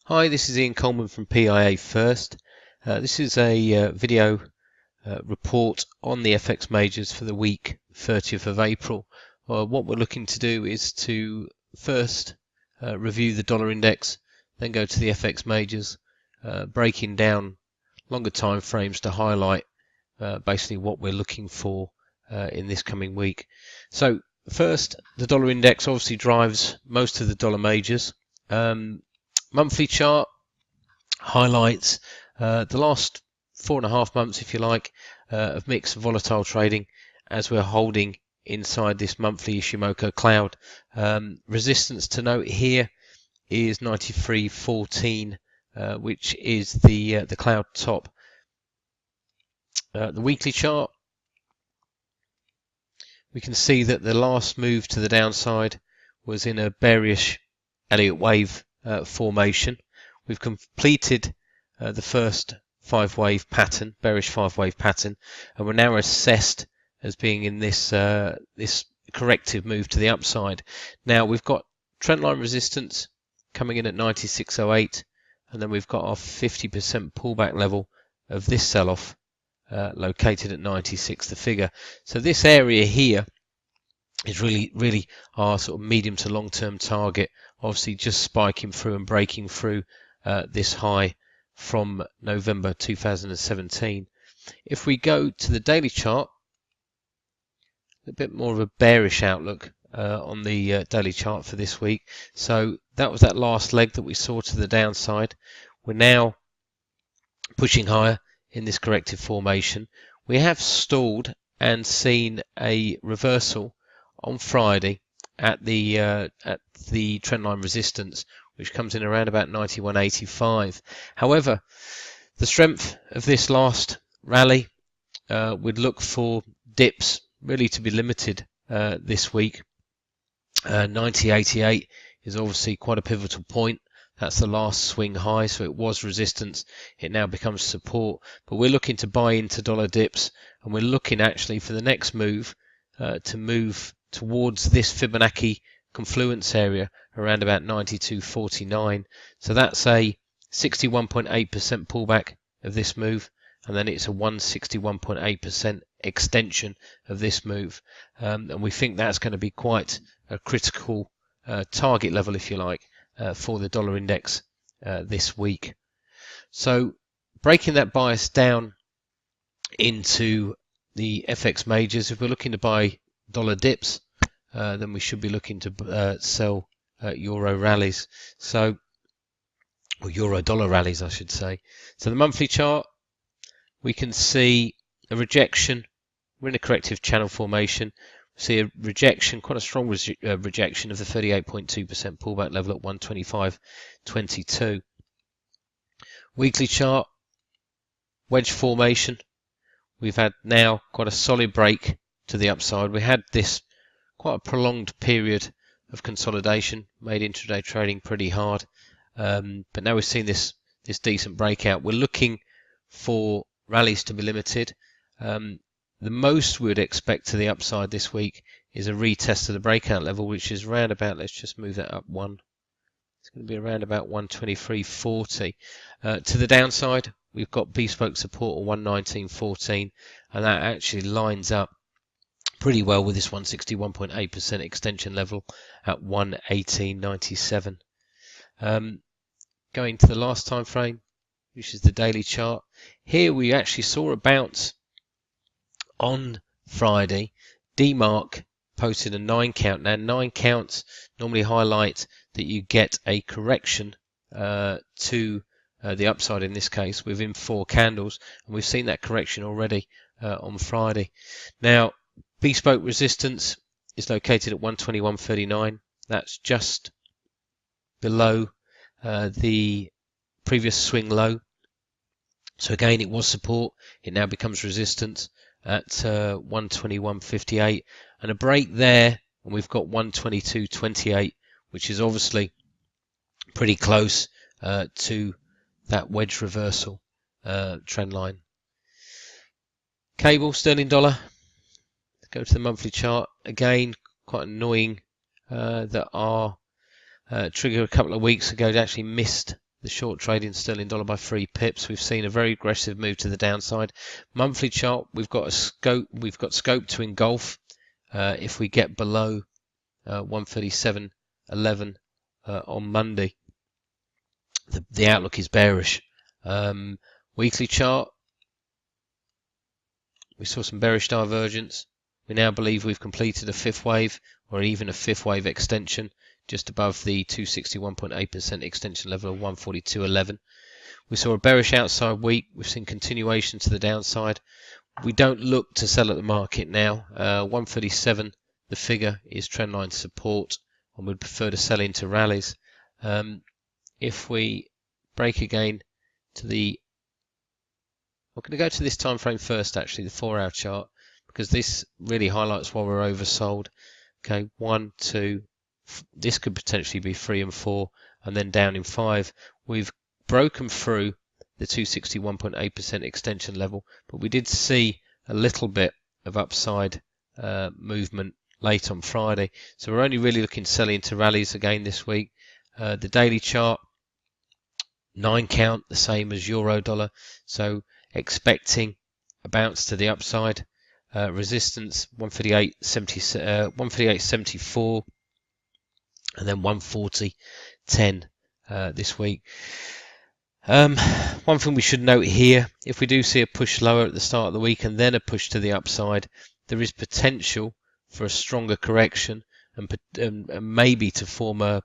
Hi, this is Ian Coleman from PIA-First. This is a video report on the FX majors for the week 30th of April. What we're looking to do is to first review the dollar index, then go to the FX majors, breaking down longer time frames to highlight basically what we're looking for in this coming week. So first, the dollar index obviously drives most of the dollar majors. Monthly chart highlights the last 4.5 months, if you like, of mixed volatile trading as we're holding inside this monthly Ishimoku cloud. Resistance to note here is 93.14, which is the cloud top. The weekly chart, we can see that the last move to the downside was in a bearish Elliott wave formation. We've completed the first five-wave pattern, bearish five-wave pattern, and we're now assessed as being in this this corrective move to the upside. Now we've got trendline resistance coming in at 96.08, and then we've got our 50% pullback level of this sell-off located at 96, the figure. So this area here is really our sort of medium to long-term target, obviously just spiking through and breaking through this high from November 2017. If we go to the daily chart, a bit more of a bearish outlook on the daily chart for this week. So that was that last leg that we saw to the downside. We're now pushing higher in this corrective formation. We have stalled and seen a reversal on Friday at the trendline resistance, which comes in around about 91.85. However, the strength of this last rally would look for dips really to be limited this week. 90.88 is obviously quite a pivotal point. That's the last swing high, so it was resistance. It now becomes support. But we're looking to buy into dollar dips, and we're looking actually for the next move to move towards this Fibonacci confluence area around about 92.49. So that's a 61.8% pullback of this move, and then it's a 161.8% extension of this move. And we think that's going to be quite a critical target level, if you like, for the dollar index this week. So breaking that bias down into the FX majors, if we're looking to buy dollar dips, then we should be looking to sell euro rallies, or euro dollar rallies, I should say. So the monthly chart, we can see a rejection. We're in a corrective channel formation. We see a rejection, quite a strong rejection of the 38.2% pullback level at 125.22. Weekly chart, wedge formation. We've had now quite a solid break to the upside. We had this quite a prolonged period of consolidation, made intraday trading pretty hard, but now we've seen this decent breakout. We're looking for rallies to be limited. The most we would expect to the upside this week is a retest of the breakout level, which is around about, let's just move that up one. It's going to be around about 123.40. To the downside, we've got bespoke support at 119.14, and that actually lines up pretty well with this 161.8% extension level at 118.97. Going to the last time frame, which is the daily chart. Here we actually saw a bounce on Friday. DMARC posted a 9 count. Now 9 counts normally highlight that you get a correction to the upside in this case within 4 candles, and we've seen that correction already on Friday. Now bespoke resistance is located at 121.39. That's just below the previous swing low. So again, it was support. It now becomes resistance at 121.58, and a break there, and we've got 122.28, which is obviously pretty close to that wedge reversal trend line. Cable, sterling dollar. Go to the monthly chart. Again, quite annoying that our trigger a couple of weeks ago actually missed the short trading sterling dollar by 3 pips. We've seen a very aggressive move to the downside. Monthly chart, we've got scope to engulf if we get below 137.11 on Monday. The outlook is bearish. Weekly chart, we saw some bearish divergence. We now believe we've completed a fifth wave or even a fifth wave extension just above the 261.8% extension level of 142.11. We saw a bearish outside week. We've seen continuation to the downside. We don't look to sell at the market now. 137, the figure, is trendline support, and we'd prefer to sell into rallies. If we break again to the, we're going to go to this time frame first, actually, the 4-hour chart, because this really highlights why we're oversold. Okay, 1, 2, this could potentially be 3 and 4, and then down in 5. We've broken through the 261.8% extension level, but we did see a little bit of upside movement late on Friday. So we're only really looking to sell into rallies again this week. The daily chart, 9 count, the same as euro dollar. So expecting a bounce to the upside. Resistance 138.74 and then 140.10 this week. One thing we should note here, if we do see a push lower at the start of the week and then a push to the upside, there is potential for a stronger correction and maybe to form a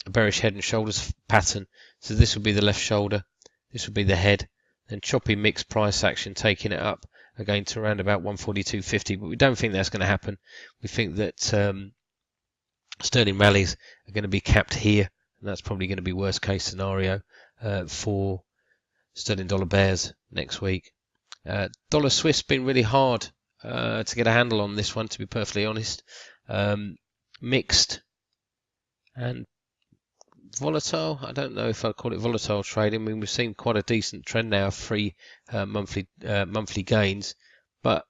bearish head and shoulders pattern. So this would be the left shoulder, this would be the head, then choppy mixed price action taking it up again to around about 142.50, but we don't think that's going to happen. We think that sterling rallies are going to be capped here, and that's probably going to be worst case scenario for sterling dollar bears next week. Dollar Swiss been really hard to get a handle on this one, to be perfectly honest. Mixed and volatile. I don't know if I'd call it volatile trading. I mean, we've seen quite a decent trend now of 3 monthly gains, but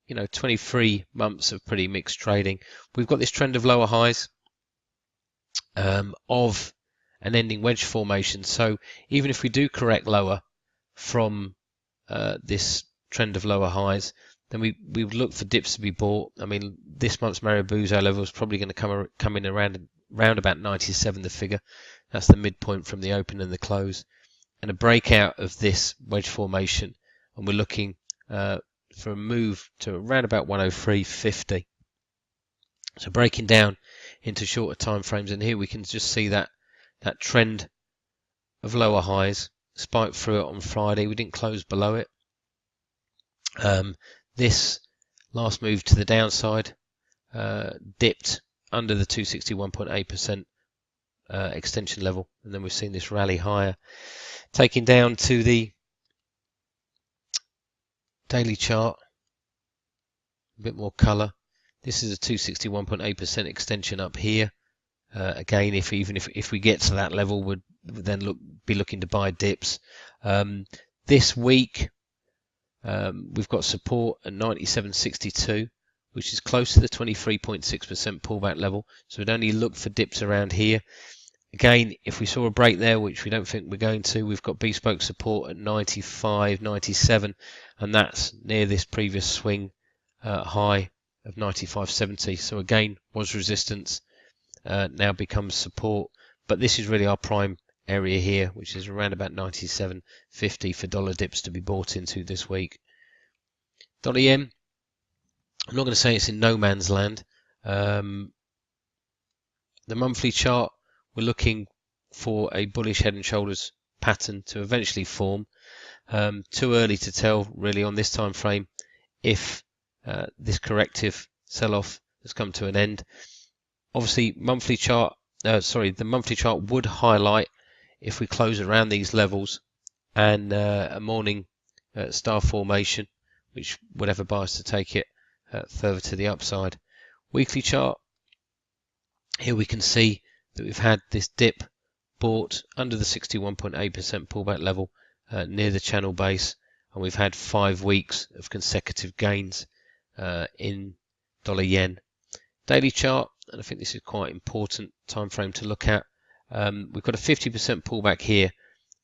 23 months of pretty mixed trading. We've got this trend of lower highs, of an ending wedge formation. So even if we do correct lower from this trend of lower highs, then we would look for dips to be bought. I mean, this month's Marabuzzo level is probably going to come in around about 97, the figure. That's the midpoint from the open and the close. And a breakout of this wedge formation, and we're looking for a move to around about 103.50. So breaking down into shorter time frames, and here we can just see that trend of lower highs spiked through it on Friday. We didn't close below it. This last move to the downside dipped under the 261.8% extension level, and then we've seen this rally higher. Taking down to the daily chart, a bit more colour. This is a 261.8% extension up here. Again, if we get to that level, we'd then be looking to buy dips. This week, we've got support at 97.62, which is close to the 23.6% pullback level. So we'd only look for dips around here. Again, if we saw a break there, which we don't think we're going to, we've got bespoke support at 95.97, and that's near this previous swing high of 95.70. So again, was resistance, now becomes support. But this is really our prime area here, which is around about 97.50 for dollar dips to be bought into this week. Dollar yen, I'm not going to say it's in no man's land. The monthly chart, we're looking for a bullish head and shoulders pattern to eventually form. Too early to tell really on this time frame if this corrective sell-off has come to an end. Obviously, the monthly chart would highlight if we close around these levels and a morning star formation, which would have a bias to take it further to the upside. Weekly chart, here we can see that we've had this dip bought under the 61.8% pullback level near the channel base, and we've had 5 weeks of consecutive gains in dollar yen. Daily chart, and I think this is quite important time frame to look at. We've got a 50% pullback here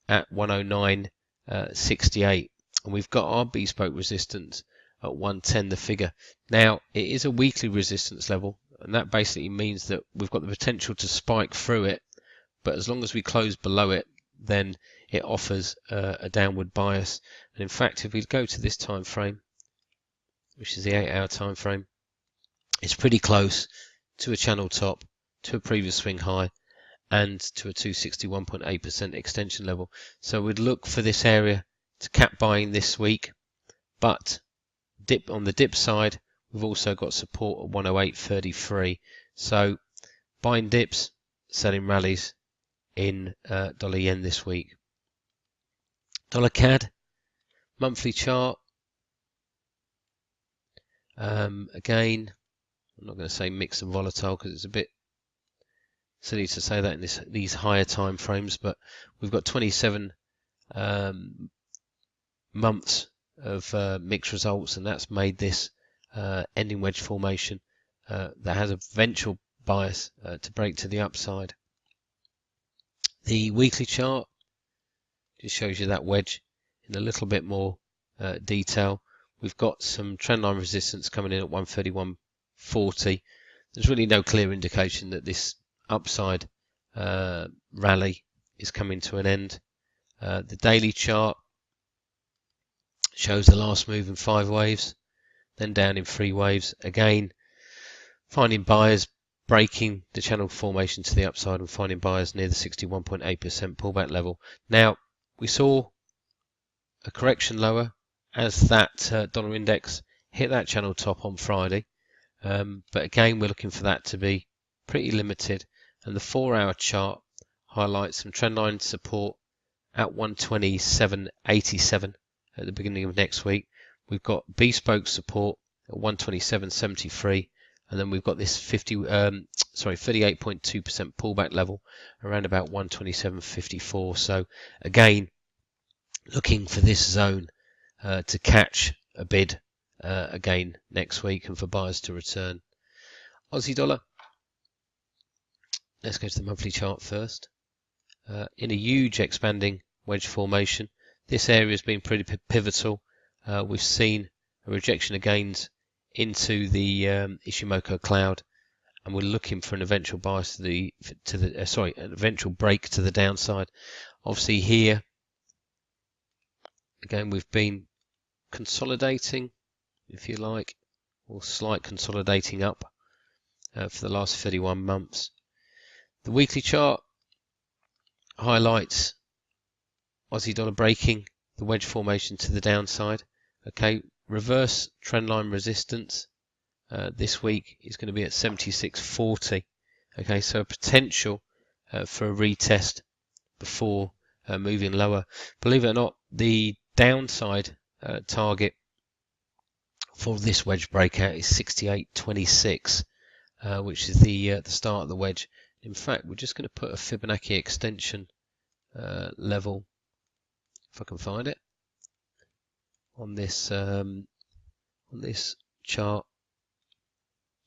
at 109.68, and we've got our bespoke resistance at 110 the figure. Now it is a weekly resistance level, and that basically means that we've got the potential to spike through it, but as long as we close below it, then it offers a downward bias. And in fact, if we go to this time frame, which is the 8-hour time frame, it's pretty close to a channel top, to a previous swing high, and to a 261.8% extension level. So we'd look for this area to cap buying this week, but on the dip side, we've also got support at 108.33. So buying dips, selling rallies in dollar yen this week. Dollar CAD monthly chart. Again, I'm not going to say mixed and volatile because it's a bit silly to say that in these higher time frames, but we've got 27 months of mixed results, and that's made this ending wedge formation that has a eventual bias to break to the upside. The weekly chart just shows you that wedge in a little bit more detail. We've got some trendline resistance coming in at 131.40. There's really no clear indication that this upside rally is coming to an end. The daily chart shows the last move in 5 waves, then down in 3 waves. Again, finding buyers breaking the channel formation to the upside and finding buyers near the 61.8% pullback level. Now, we saw a correction lower as that dollar index hit that channel top on Friday. But again, we're looking for that to be pretty limited. And the 4-hour chart highlights some trendline support at 127.87 at the beginning of next week. We've got bespoke support at 127.73, and then we've got this 38.2% pullback level around about 127.54. So again, looking for this zone to catch a bid again next week and for buyers to return. Aussie dollar. Let's go to the monthly chart first. In a huge expanding wedge formation, this area has been pretty pivotal. We've seen a rejection of gains into the Ishimoku cloud, and we're looking for an eventual bias an eventual break to the downside. Obviously here, again, we've been consolidating, if you like, or slight consolidating up for the last 31 months. The weekly chart highlights Aussie dollar breaking the wedge formation to the downside. Okay, reverse trendline resistance this week is going to be at 76.40. Okay, so a potential for a retest before moving lower. Believe it or not, the downside target for this wedge breakout is 68.26, which is the start of the wedge. In fact, we're just going to put a Fibonacci extension level, if I can find it, on this chart,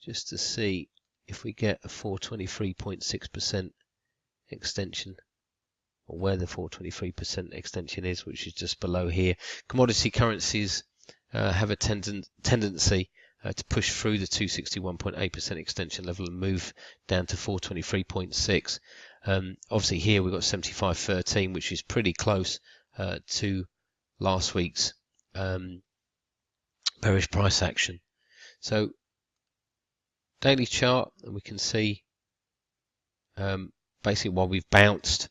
just to see if we get a 423.6% extension, or where the 423% extension is, which is just below here. Commodity currencies have a tendency to push through the 261.8% extension level and move down to 423.6. Obviously here we've got 75.13, which is pretty close to last week's bearish price action. So daily chart, and we can see basically while we've bounced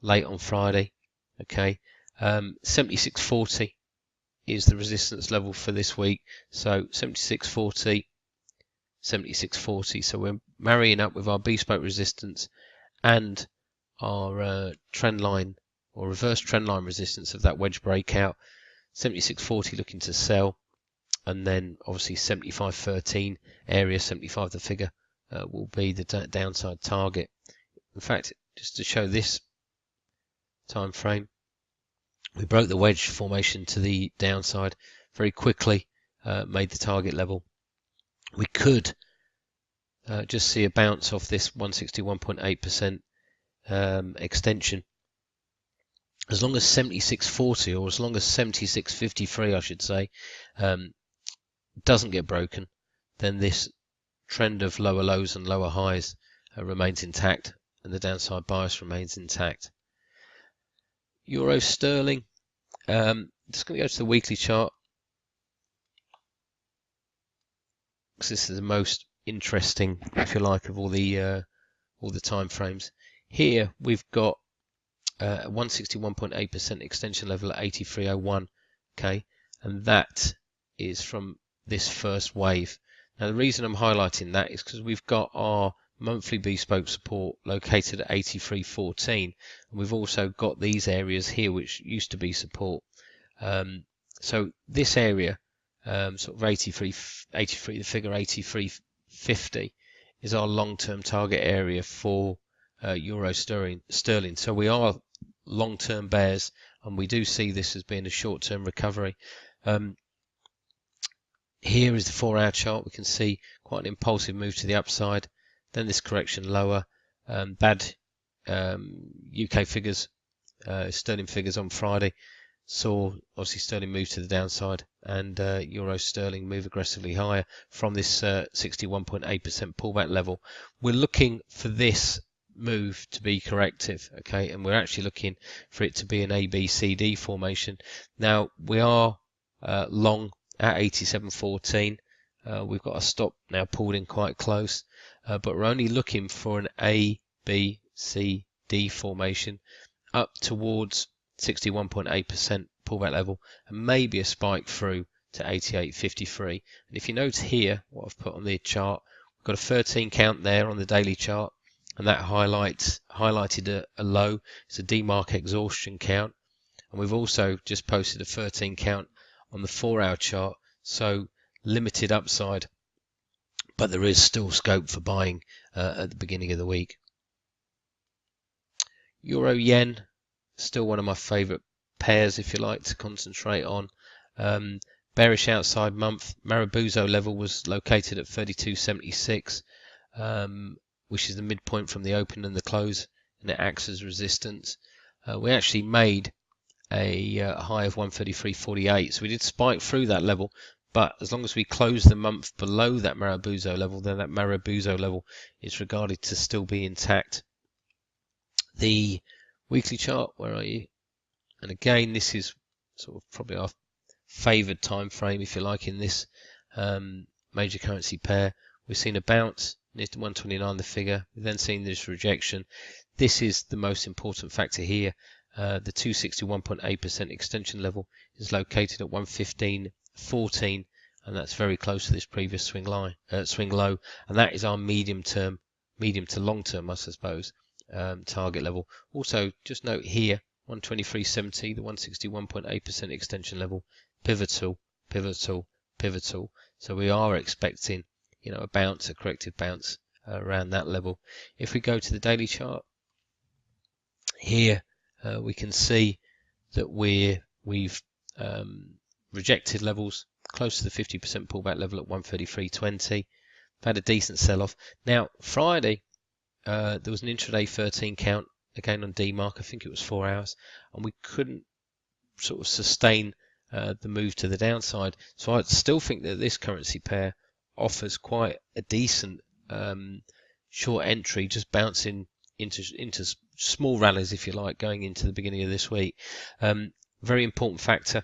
late on Friday, okay, 76.40 is the resistance level for this week. So 76.40, 76.40. So we're marrying up with our bespoke resistance and our trend line or reverse trend line resistance of that wedge breakout. 76.40 looking to sell, and then obviously 75.13 area, 75 the figure, will be the downside target. In fact, just to show this time frame, we broke the wedge formation to the downside very quickly, made the target level. We could just see a bounce off this 161.8% extension, as long as 76.40 or as long as 76.53, I should say, doesn't get broken, then this trend of lower lows and lower highs remains intact, and the downside bias remains intact. Euro sterling, just going to go to the weekly chart, because this is the most interesting, if you like, of all the time frames. Here we've got a 161.8% extension level at 83.01, okay, and that is from this first wave. Now the reason I'm highlighting that is because we've got our monthly bespoke support located at 83.14, and we've also got these areas here which used to be support. So this area, sort of 83, the figure 83.50 is our long-term target area for Euro sterling. So we are long-term bears, and we do see this as being a short-term recovery. Here is the 4-hour chart. We can see quite an impulsive move to the upside, then this correction lower. Bad UK figures, sterling figures on Friday, saw obviously sterling move to the downside, and euro sterling move aggressively higher from this 61.8% pullback level. We're looking for this move to be corrective, okay, and we're actually looking for it to be an ABCD formation. Now we are long at 87.14. We've got a stop now pulled in quite close, but we're only looking for an ABCD formation up towards 61.8% pullback level, and maybe a spike through to 88.53. And if you note here what I've put on the chart, we've got a 13 count there on the daily chart, and that highlighted a low. It's a demark exhaustion count, and we've also just posted a 13 count on the 4-hour chart, so limited upside, but there is still scope for buying at the beginning of the week. Euro yen, still one of my favourite pairs, if you like, to concentrate on. Bearish outside month. Marubozu level was located at 32.76, which is the midpoint from the open and the close, and it acts as resistance. We actually made a high of 133.48, so we did spike through that level, but as long as we close the month below that Marubozu level, then that Marubozu level is regarded to still be intact. The weekly chart, where are you? And again, this is sort of probably our favoured time frame, if you like, in this major currency pair. We've seen a bounce near to 129, the figure. We've then seen this rejection. This is the most important factor here. The 261.8% extension level is located at 115.14, and that's very close to this previous swing low, and that is our medium to long term, I suppose, target level. Also, just note here, 123.70, the 161.8% extension level, pivotal. So we are expecting, a bounce, a corrective bounce around that level. If we go to the daily chart, here we can see that we've rejected levels close to the 50% pullback level at 133.20. Had a decent sell-off. Now Friday, there was an intraday 13 count again on DMARC. I think it was 4 hours, and we couldn't sort of sustain the move to the downside. So I still think that this currency pair offers quite a decent short entry, just bouncing into small rallies, if you like, going into the beginning of this week. Very important factor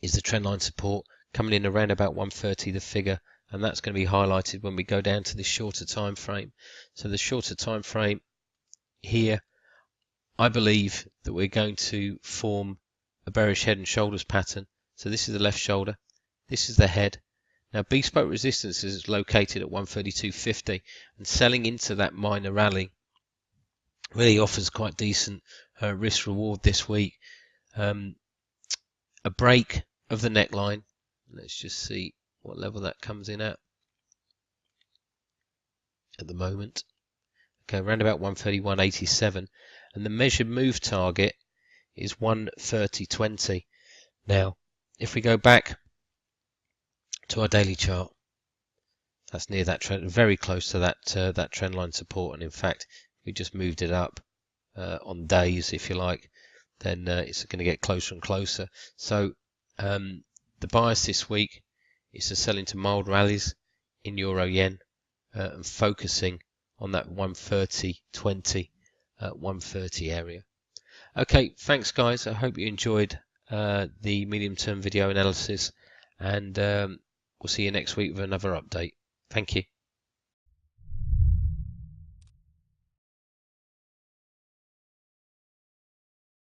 is the trendline support coming in around about 130, the figure, and that's going to be highlighted when we go down to this shorter time frame. So the shorter time frame here, I believe that we're going to form a bearish head and shoulders pattern. So this is the left shoulder, this is the head. Now bespoke resistance is located at 132.50, and selling into that minor rally really offers quite decent risk reward this week. A break of the neckline, let's just see what level that comes in at the moment. Okay, around about 131.87, and the measured move target is 130.20. Now if we go back to our daily chart, that's near that trend, very close to that trend line support, and in fact we just moved it up on days, if you like, then it's going to get closer and closer. So the bias this week is to sell into mild rallies in euro yen and focusing on that 130.20 130 area. Okay, thanks guys. I hope you enjoyed the medium term video analysis, and we'll see you next week with another update. Thank you.